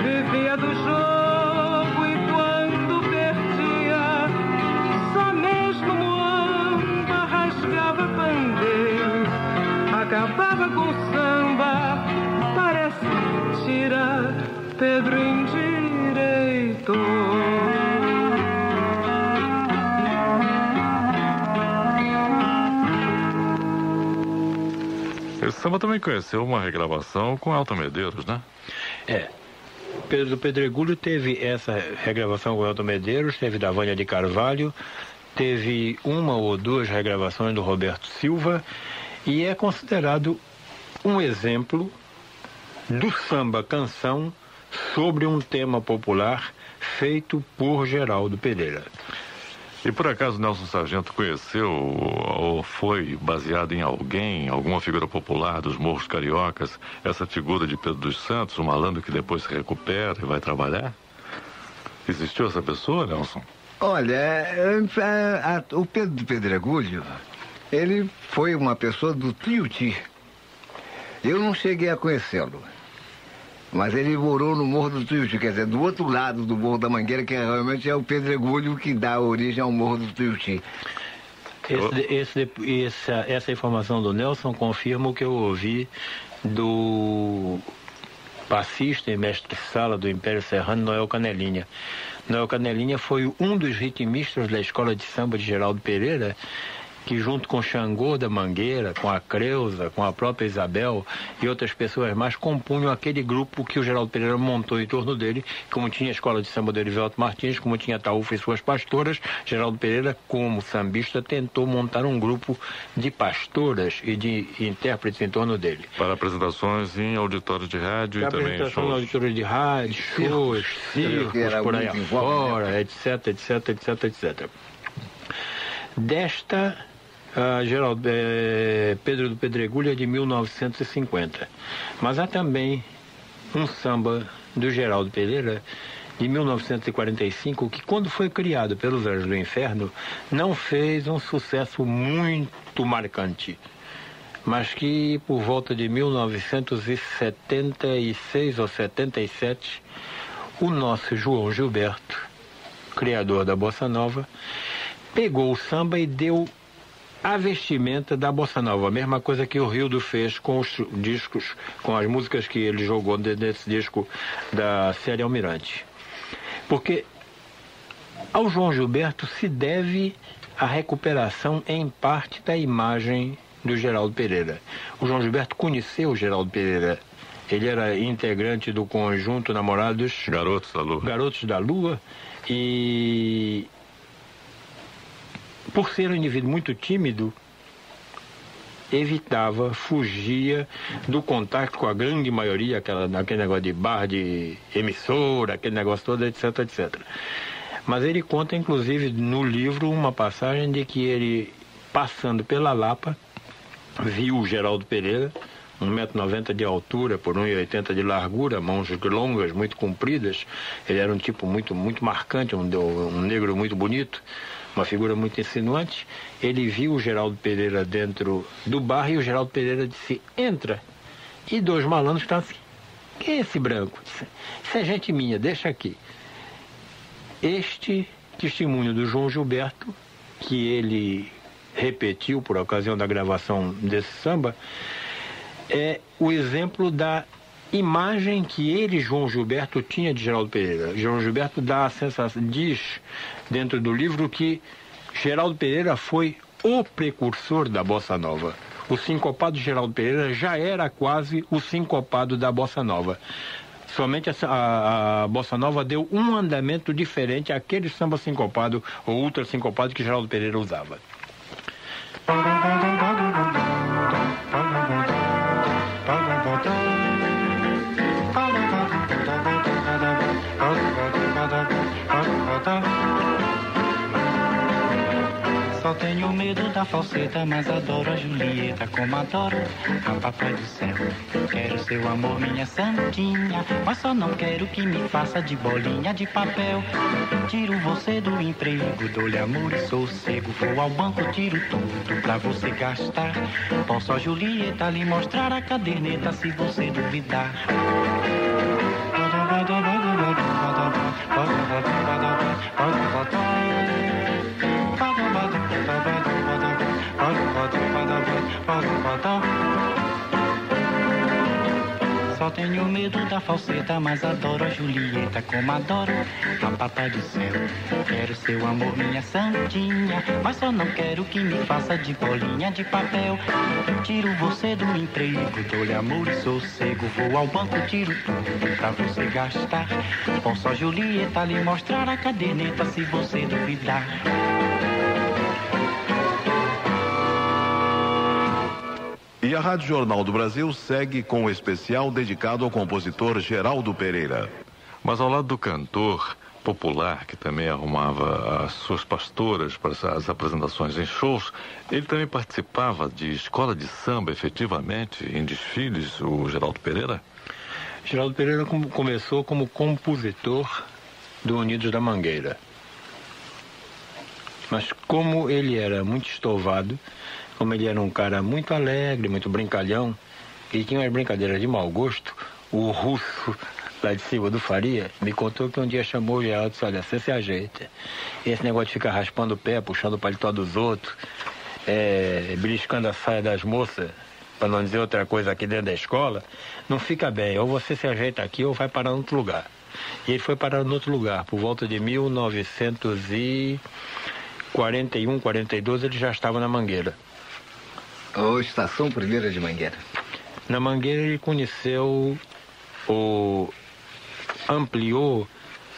Vivia do jogo e quando perdia, só mesmo moamba, rasgava pandeiro, acabava com samba. Parece mentira, Pedro endireitou. cantor. Esse samba também conheceu uma regravação com Elton Medeiros, né? Pedro do Pedregulho teve essa regravação com Elton Medeiros, teve da Vânia de Carvalho, teve uma ou duas regravações do Roberto Silva e é considerado um exemplo do samba-canção sobre um tema popular feito por Geraldo Pereira. E por acaso Nelson Sargento conheceu ou foi baseado em alguém, alguma figura popular dos morros cariocas, essa figura de Pedro dos Santos, o malandro que depois se recupera e vai trabalhar? Existiu essa pessoa, Nelson? Olha, o Pedro do Pedregulho, ele foi uma pessoa do Tuiuti. Eu não cheguei a conhecê-lo, mas ele morou no Morro do Tuiuti, quer dizer, do outro lado do Morro da Mangueira, que realmente é o Pedregulho que dá origem ao Morro do Tuiuti. Essa informação do Nelson confirma o que eu ouvi do passista e mestre-sala do Império Serrano, Noel Canelinha. Noel Canelinha foi um dos ritmistas da escola de samba de Geraldo Pereira, que junto com Xangô da Mangueira, com a Creuza, com a própria Isabel e outras pessoas mais, compunham aquele grupo que o Geraldo Pereira montou em torno dele, como tinha a escola de samba do Erivelto Martins, como tinha Ataúfo e suas pastoras. Geraldo Pereira, como sambista, tentou montar um grupo de pastoras e de intérpretes em torno dele. Para apresentações em auditórios de rádio e também shows. Apresentações em auditórios de rádio, shows, circos, por aí afora, etc, etc, etc, etc. Desta... Pedro do Pedregulho é de 1950. Mas há também um samba do Geraldo Pereira de 1945 que, quando foi criado pelos Anjos do Inferno, não fez um sucesso muito marcante, mas que por volta de 1976 ou 77 o nosso João Gilberto, criador da Bossa Nova, pegou o samba e deu a vestimenta da Bossa Nova, a mesma coisa que o Rildo fez com os discos, com as músicas que ele jogou nesse disco da série Almirante. Porque ao João Gilberto se deve a recuperação em parte da imagem do Geraldo Pereira. O João Gilberto conheceu o Geraldo Pereira. Ele era integrante do conjunto Namorados Garotos da Lua e... por ser um indivíduo muito tímido, evitava, fugia do contato com a grande maioria, aquele negócio de bar, de emissora, aquele negócio todo, etc, etc. Mas ele conta, inclusive, no livro, uma passagem de que ele, passando pela Lapa, viu o Geraldo Pereira, 1,90 m de altura, por 1,80 m de largura, mãos longas, muito compridas. Ele era um tipo muito, muito marcante, um negro muito bonito, uma figura muito insinuante. Ele viu o Geraldo Pereira dentro do bar e o Geraldo Pereira disse: entra. E dois malandros estavam assim: quem é esse branco? Isso é gente minha, deixa aqui. Este testemunho do João Gilberto, que ele repetiu por ocasião da gravação desse samba, é o exemplo da imagem que ele, João Gilberto, tinha de Geraldo Pereira. João Gilberto dá a sensação, diz dentro do livro, que Geraldo Pereira foi o precursor da Bossa Nova. O sincopado de Geraldo Pereira já era quase o sincopado da Bossa Nova. Somente a Bossa Nova deu um andamento diferente àquele samba sincopado ou ultra sincopado que Geraldo Pereira usava. Só tenho medo da falseta, mas adoro a Julieta, como adoro a papai do céu. Quero seu amor, minha santinha, mas só não quero que me faça de bolinha de papel. Tiro você do emprego, dou-lhe amor e sossego. Vou ao banco, tiro tudo pra você gastar. Posso a Julieta lhe mostrar a caderneta se você duvidar. Só tenho medo da falseta, mas adoro a Julieta como adoro a papai do céu. Quero seu amor, minha santinha, mas só não quero que me faça de bolinha de papel. Tiro você do emprego, dou-lhe amor e sossego. Vou ao banco, tiro tudo pra você gastar. Posso a Julieta lhe mostrar a caderneta se você duvidar. E a Rádio Jornal do Brasil segue com o especial dedicado ao compositor Geraldo Pereira. Mas ao lado do cantor popular, que também arrumava as suas pastoras para as apresentações em shows, ele também participava de escola de samba, efetivamente, em desfiles, o Geraldo Pereira? Geraldo Pereira começou como compositor do Unidos da Mangueira. Mas como ele era muito estovado, como ele era um cara muito alegre, muito brincalhão, e tinha umas brincadeiras de mau gosto, o russo lá de cima do Faria me contou que um dia chamou o Geraldo e disse: olha, você se ajeita. Esse negócio de ficar raspando o pé, puxando o paletó dos outros, beliscando a saia das moças, para não dizer outra coisa aqui dentro da escola, não fica bem. Ou você se ajeita aqui ou vai parar em outro lugar. E ele foi parar em outro lugar. Por volta de 1941, 42, ele já estava na Mangueira. Ou Estação Primeira de Mangueira. Na Mangueira ele conheceu ampliou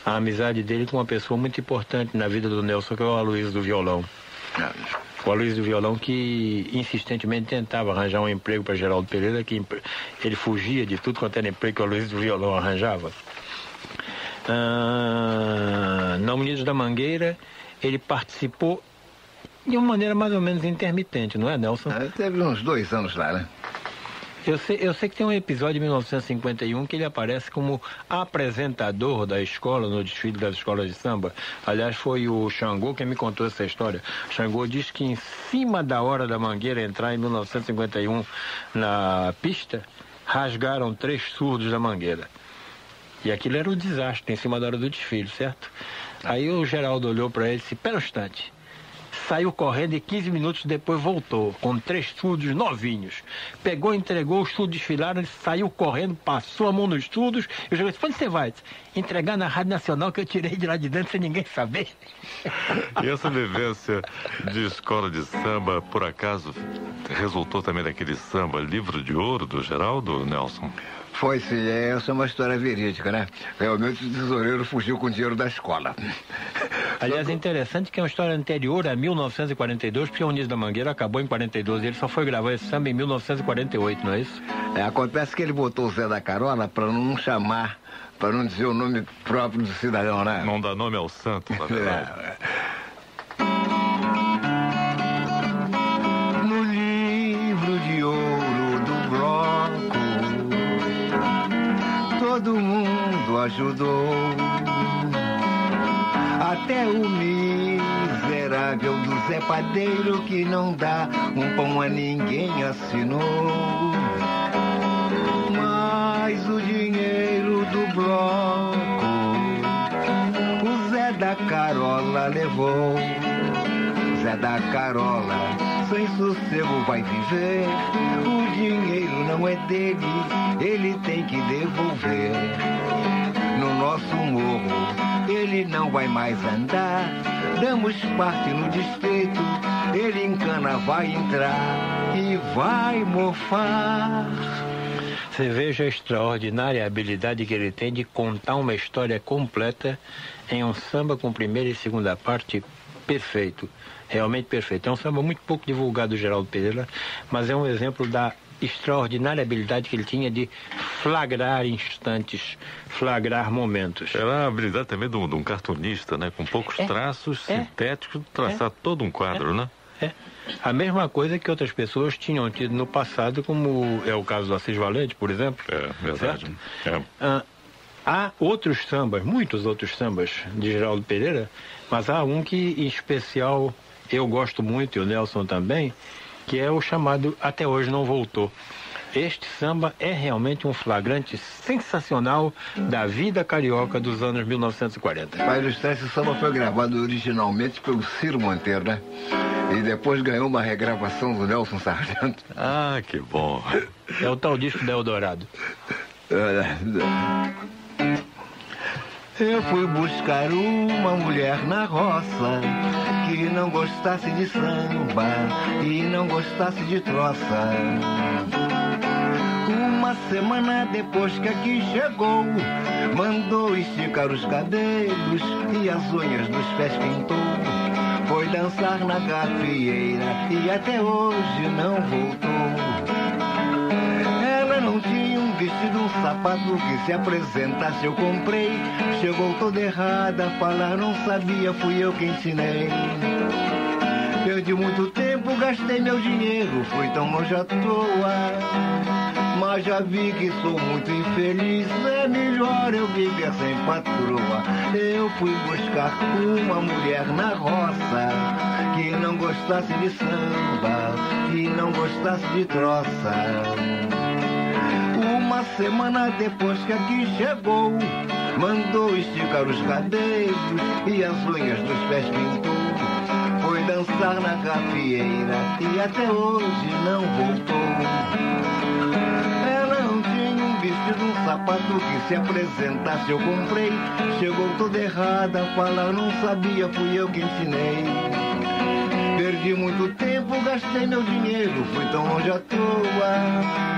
a amizade dele com uma pessoa muito importante na vida do Nelson, que é o Aloysio do Violão. O Aloysio do Violão, que insistentemente tentava arranjar um emprego para Geraldo Pereira, que ele fugia de tudo quanto era emprego que o Aloysio do Violão arranjava. Na Unidos da Mangueira, ele participou de uma maneira mais ou menos intermitente, não é, Nelson? Teve uns 2 anos lá, né? Eu sei que tem um episódio de 1951 que ele aparece como apresentador da escola, no desfile das escolas de samba. Aliás, foi o Xangô quem me contou essa história. Xangô diz que em cima da hora da Mangueira entrar em 1951 na pista, rasgaram 3 surdos da Mangueira. E aquilo era um desastre, em cima da hora do desfile, certo? Aí o Geraldo olhou para ele e disse: pera um instante. Saiu correndo e 15 minutos depois voltou, com 3 surdos novinhos. Pegou, entregou, os surdos desfilaram, ele saiu correndo, passou a mão nos surdos. Eu já disse: onde você vai? Entregar na Rádio Nacional que eu tirei de lá de dentro sem ninguém saber. E essa vivência de escola de samba, por acaso, resultou também daquele samba Livro de Ouro do Geraldo, Nelson? Foi sim, essa é uma história verídica, né? Realmente o tesoureiro fugiu com o dinheiro da escola. Aliás, é interessante que é uma história anterior a 1942, porque o Unidos da Mangueira acabou em 42 e ele só foi gravar esse samba em 1948, não é isso? Acontece que ele botou o Zé da Carola para não chamar, para não dizer o nome próprio do cidadão, né? Não dá nome ao santo, na verdade. No livro de ouro do bloco, todo mundo ajudou, até o miserável do Zé Padeiro, que não dá um pão a ninguém, assinou. Mas o dinheiro do bloco o Zé da Carola levou. Zé da Carola sem sossego vai viver. O dinheiro não é dele, ele tem que devolver. No nosso morro ele não vai mais andar. Damos parte no distrito, ele em cana vai entrar e vai mofar. Você veja a extraordinária habilidade que ele tem de contar uma história completa em um samba com primeira e segunda parte perfeito, realmente perfeito. É um samba muito pouco divulgado do Geraldo Pereira, mas é um exemplo da extraordinária habilidade que ele tinha de flagrar instantes, flagrar momentos. Era a habilidade também de um cartunista, né? Com poucos traços sintéticos, traçar todo um quadro, né? A mesma coisa que outras pessoas tinham tido no passado, como é o caso do Assis Valente, por exemplo. Verdade. Há outros sambas, muitos outros sambas de Geraldo Pereira, mas há um que em especial eu gosto muito, e o Nelson também, que é o chamado Até Hoje Não Voltou. Este samba é realmente um flagrante sensacional da vida carioca dos anos 1940. Para ilustrar, esse samba foi gravado originalmente pelo Ciro Monteiro, né? E depois ganhou uma regravação do Nelson Sargento. Ah, que bom. É o tal disco da Eldorado. Eu fui buscar uma mulher na roça que não gostasse de samba e não gostasse de troça. Uma semana depois que aqui chegou, mandou esticar os cabelos e as unhas dos pés pintou. Foi dançar na gafieira e até hoje não voltou. Ela não tinha um vestido, um sapato que se apresentasse eu comprei. Chegou toda errada, falar não sabia, fui eu que ensinei. Perdi muito tempo, gastei meu dinheiro, fui tão longe à toa. Mas já vi que sou muito infeliz, é melhor eu viver sem patroa. Eu fui buscar uma mulher na roça que não gostasse de samba e não gostasse de troça. Uma semana depois que aqui chegou, mandou esticar os cabelos e as unhas dos pés pintou. Foi dançar na gafieira e até hoje não voltou. Ela não tinha um vestido, um sapato que se apresentasse eu comprei. Chegou toda errada, falar não sabia, fui eu que ensinei. Perdi muito tempo, gastei meu dinheiro, fui tão longe à toa.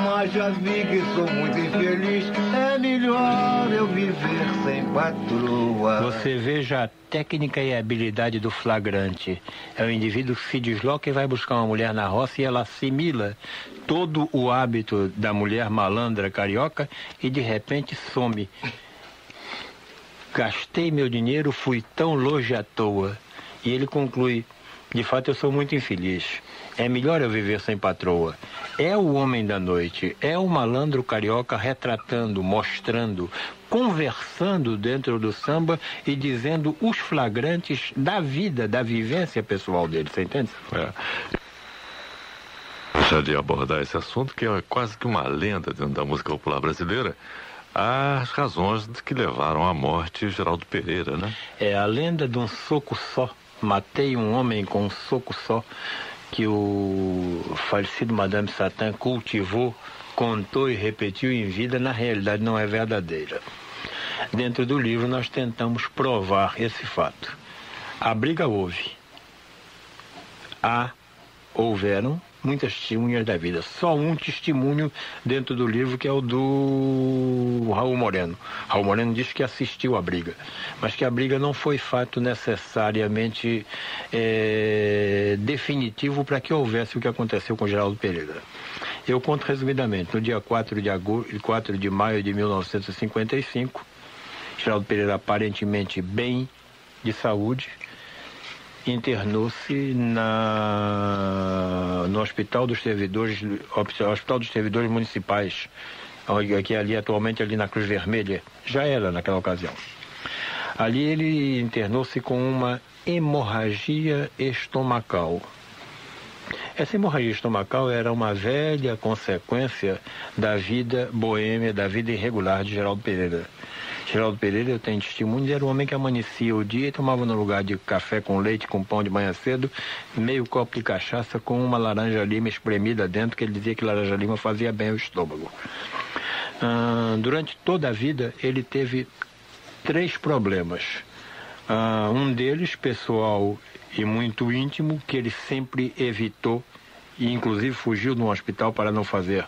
Mas já vi que sou muito infeliz, é melhor eu viver sem patroa. Você veja a técnica e a habilidade do flagrante. É o indivíduo que se desloca e vai buscar uma mulher na roça e ela assimila todo o hábito da mulher malandra carioca e de repente some. Gastei meu dinheiro, fui tão longe à toa. E ele conclui: de fato eu sou muito infeliz. É melhor eu viver sem patroa. É o homem da noite, é o malandro carioca retratando, mostrando, conversando dentro do samba e dizendo os flagrantes da vida, da vivência pessoal dele, você entende? Já de abordar esse assunto, que é quase que uma lenda dentro da música popular brasileira, as razões que levaram à morte Geraldo Pereira, né? É a lenda de um soco só. Matei um homem com um soco só, que o falecido Madame Satã cultivou, contou e repetiu em vida, na realidade não é verdadeira. Dentro do livro nós tentamos provar esse fato. A briga houve. Houveram muitas testemunhas da vida. Só um testemunho dentro do livro, que é o do Raul Moreno. Raul Moreno diz que assistiu à briga, mas que a briga não foi fato necessariamente definitivo para que houvesse o que aconteceu com Geraldo Pereira. Eu conto resumidamente. No dia 4 de maio de 1955, Geraldo Pereira, aparentemente bem de saúde, internou-se no Hospital dos Servidores Municipais, que ali atualmente ali na Cruz Vermelha, já era naquela ocasião. Ali ele internou-se com uma hemorragia estomacal. Essa hemorragia estomacal era uma velha consequência da vida boêmia, da vida irregular de Geraldo Pereira. Geraldo Pereira, eu tenho testemunhos, era um homem que amanhecia o dia e tomava no lugar de café com leite, com pão de manhã cedo, meio copo de cachaça com uma laranja-lima espremida dentro, que ele dizia que laranja-lima fazia bem ao estômago. Durante toda a vida, ele teve 3 problemas. Um deles, pessoal e muito íntimo, que ele sempre evitou e inclusive fugiu de um hospital para não fazer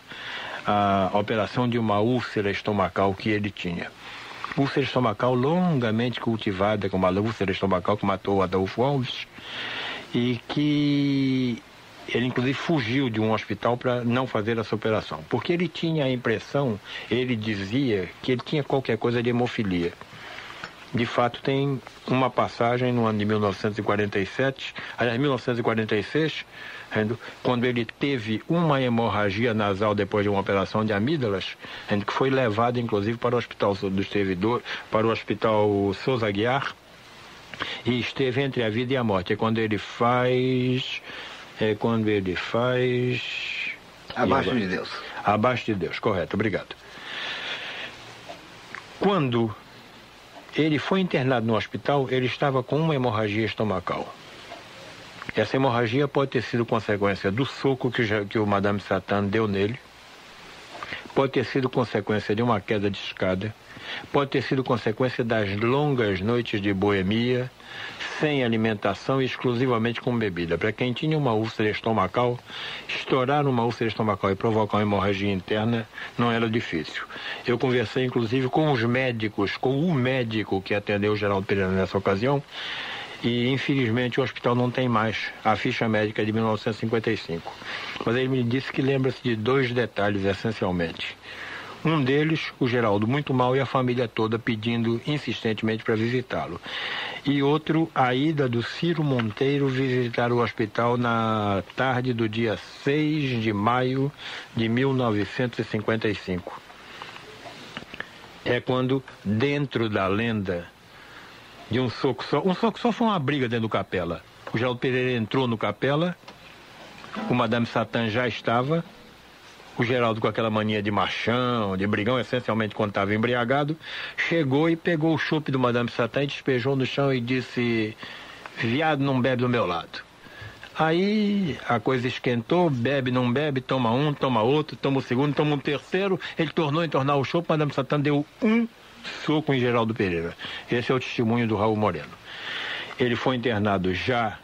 a operação de uma úlcera estomacal que ele tinha. Úlcera estomacal longamente cultivada, como a úlcera estomacal que matou o Adolfo Alves, e que ele inclusive fugiu de um hospital para não fazer essa operação, porque ele tinha a impressão, ele dizia que ele tinha qualquer coisa de hemofilia. De fato, tem uma passagem no ano de 1947, aliás, 1946, quando ele teve uma hemorragia nasal depois de uma operação de amígdalas, que foi levado, inclusive, para o Hospital dos Servidores, para o Hospital Souza Aguiar, e esteve entre a vida e a morte. É quando ele faz... Abaixo de Deus. Abaixo de Deus, correto, obrigado. Quando ele foi internado no hospital, ele estava com uma hemorragia estomacal. Essa hemorragia pode ter sido consequência do soco que o Madame Satã deu nele. pode ter sido consequência de uma queda de escada, pode ter sido consequência das longas noites de boemia, sem alimentação e exclusivamente com bebida. Para quem tinha uma úlcera estomacal, estourar uma úlcera estomacal e provocar uma hemorragia interna não era difícil. Eu conversei inclusive com os médicos, com o médico que atendeu o Geraldo Pereira nessa ocasião, e infelizmente o hospital não tem mais a ficha médica de 1955. Mas ele me disse que lembra-se de 2 detalhes essencialmente. Um deles, o Geraldo muito mal e a família toda pedindo insistentemente para visitá-lo. E outro, a ida do Ciro Monteiro visitar o hospital na tarde do dia 6 de maio de 1955. É quando, dentro da lenda de um soco só foi uma briga dentro do Capela. O Geraldo Pereira entrou no Capela, o Madame Satã já estava, o Geraldo com aquela mania de machão, de brigão, essencialmente quando estava embriagado, chegou e pegou o chope do Madame Satã e despejou no chão e disse: viado não bebe do meu lado. Aí a coisa esquentou, bebe, não bebe, toma um, toma outro, toma o segundo, toma um terceiro, ele tornou em tornar o chope, Madame Satã deu um soco em Geraldo Pereira. Esse é o testemunho do Raul Moreno. Ele foi internado já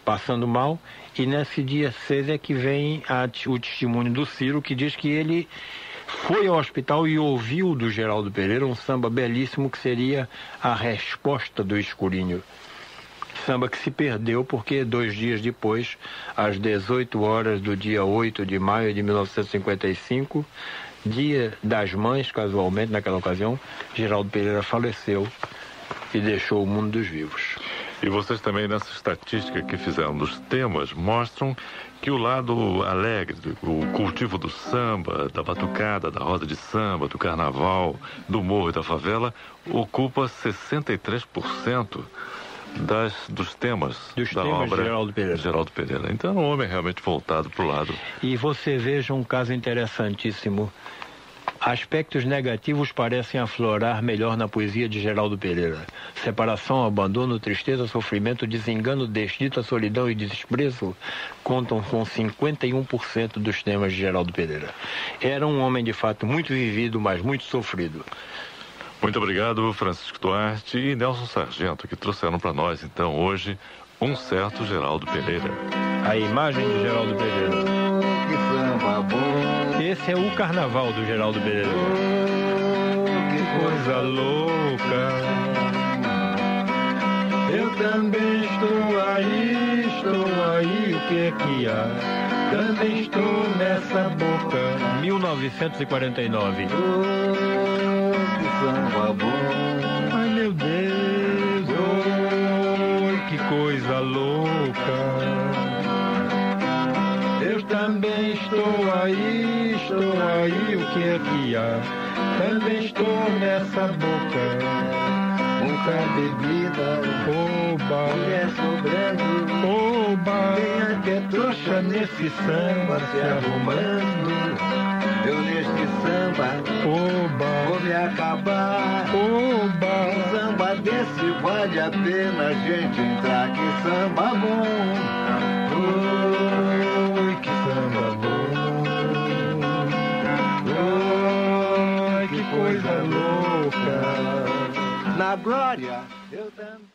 passando mal, e nesse dia 6 é que vem o testemunho do Ciro, que diz que ele foi ao hospital e ouviu do Geraldo Pereira um samba belíssimo que seria a resposta do Escurinho. Samba que se perdeu porque 2 dias depois, às 18 horas do dia 8 de maio de 1955, Dia das Mães, casualmente, naquela ocasião, Geraldo Pereira faleceu e deixou o mundo dos vivos. E vocês também, nessa estatística que fizeram dos temas, mostram que o lado alegre, o cultivo do samba, da batucada, da roda de samba, do carnaval, do morro e da favela, ocupa 63% dos temas da obra de Geraldo Pereira. Então, é um homem realmente voltado para o lado. E você veja um caso interessantíssimo. Aspectos negativos parecem aflorar melhor na poesia de Geraldo Pereira. Separação, abandono, tristeza, sofrimento, desengano, desdita, solidão e desprezo contam com 51% dos temas de Geraldo Pereira. Era um homem de fato muito vivido, mas muito sofrido. Muito obrigado, Francisco Duarte e Nelson Sargento, que trouxeram para nós, então, hoje, um certo Geraldo Pereira. A imagem de Geraldo Pereira. Que samba bom. Esse é o carnaval do Geraldo Pereira. Que coisa louca. Eu também estou aí, o que é que há? Também estou nessa boca. 1949. Samba bom. Ai meu Deus, oi, que coisa louca. Eu também estou aí, o que é que há? Também estou nessa boca. Muita bebida, oba, mulher sobrando, oba. Quem é que é trouxa nesse samba se arrumando? Eu neste samba, oba, vou me acabar. Oba, um samba desse vale a pena a gente entrar. Que samba bom, oi, que samba bom, oi, que coisa louca. Na glória, eu também.